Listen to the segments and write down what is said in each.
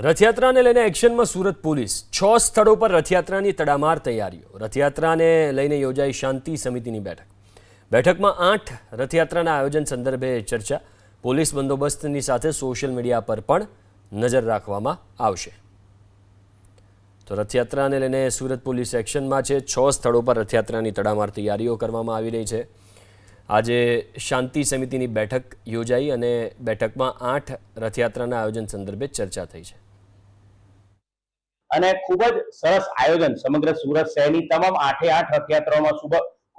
રથયાત્રાને લઈને એક્શનમાં સુરત પોલીસ 6 સ્થળો પર રથયાત્રાની તડામાર તૈયારીઓ। રથયાત્રાને લઈને યોજાઈ શાંતિ સમિતિની બેઠકમાં 8 રથયાત્રાના આયોજન સંદર્ભે ચર્ચા। પોલીસ બંદોબસ્તની સાથે સોશિયલ મીડિયા પર પણ નજર રાખવામાં આવશે। તો રથયાત્રાને લઈને સુરત પોલીસ એક્શનમાં છે। 6 સ્થળો પર રથયાત્રાની તડામાર તૈયારીઓ કરવામાં આવી રહી છે। આજે શાંતિ સમિતિની બેઠક યોજાઈ અને બેઠકમાં 8 રથયાત્રાના આયોજન સંદર્ભે ચર્ચા થઈ છે। અને ખૂબ જ સરસ આયોજન સમગ્ર સુરત શહેરની તમામ 8 રથયાત્રાઓમાં ખૂબ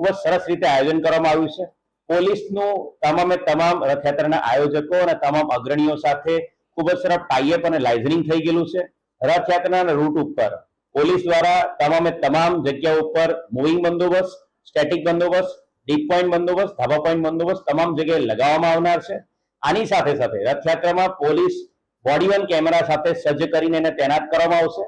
જ સરસ રીતે આયોજન કરવામાં આવ્યું છે। પોલીસનું તમામે તમામ રથયાત્રાના આયોજકો અને તમામ અગ્રણીઓ સાથે ખૂબ જ સરસ ટાઈઅપ અને લાઇઝનિંગ થઈ ગયેલું છે। રથયાત્રાના રૂટ ઉપર પોલીસ દ્વારા તમામે તમામ જગ્યાઓ ઉપર મૂવિંગ બંદોબસ્ત, સ્ટેટિક બંદોબસ્ત, ડીપ પોઈન્ટ બંદોબસ્ત, ધાબા પોઈન્ટ બંદોબસ્ત તમામ જગ્યાએ લગાવવામાં આવનાર છે। આની સાથે સાથે રથયાત્રામાં પોલીસ બોડી વન કેમેરા સાથે સજ્જ કરીને એને તૈનાત કરવામાં આવશે।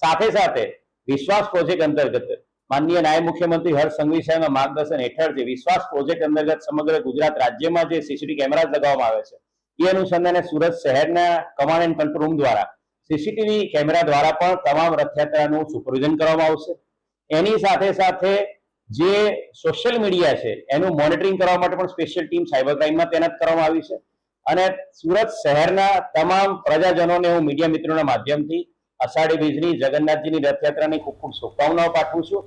સાથે સાથે વિશ્વાસ પ્રોજેક્ટ અંતર્ગત માનનીય નાયબ મુખ્યમંત્રી હર્ષ સંઘવી સાહેબના માર્ગદર્શન હેઠળ જે વિશ્વાસ પ્રોજેક્ટ અંતર્ગત સમગ્ર ગુજરાત રાજ્યમાં જે સીસીટીવી કેમેરા લગાવવામાં આવે છે એ અનુસંધાને સુરત શહેરના કમાન્ડ એન્ડ કંટ્રોલ રૂમ દ્વારા સીસીટીવી કેમેરા દ્વારા પણ તમામ રથયાત્રાનું સુપરવિઝન કરવામાં આવશે। એની સાથે સાથે જે સોશિયલ મીડિયા છે એનું મોનિટરિંગ કરવા માટે પણ સ્પેશિયલ ટીમ સાયબર ક્રાઇમમાં તૈનાત કરવામાં આવી છે। અને સુરત શહેરના તમામ પ્રજાજનોને હું મીડિયા મિત્રોના માધ્યમથી અષાઢી બીજની જગન્નાથજીની રથયાત્રાની ખૂબ ખૂબ શુભકામનાઓ પાઠવું છું।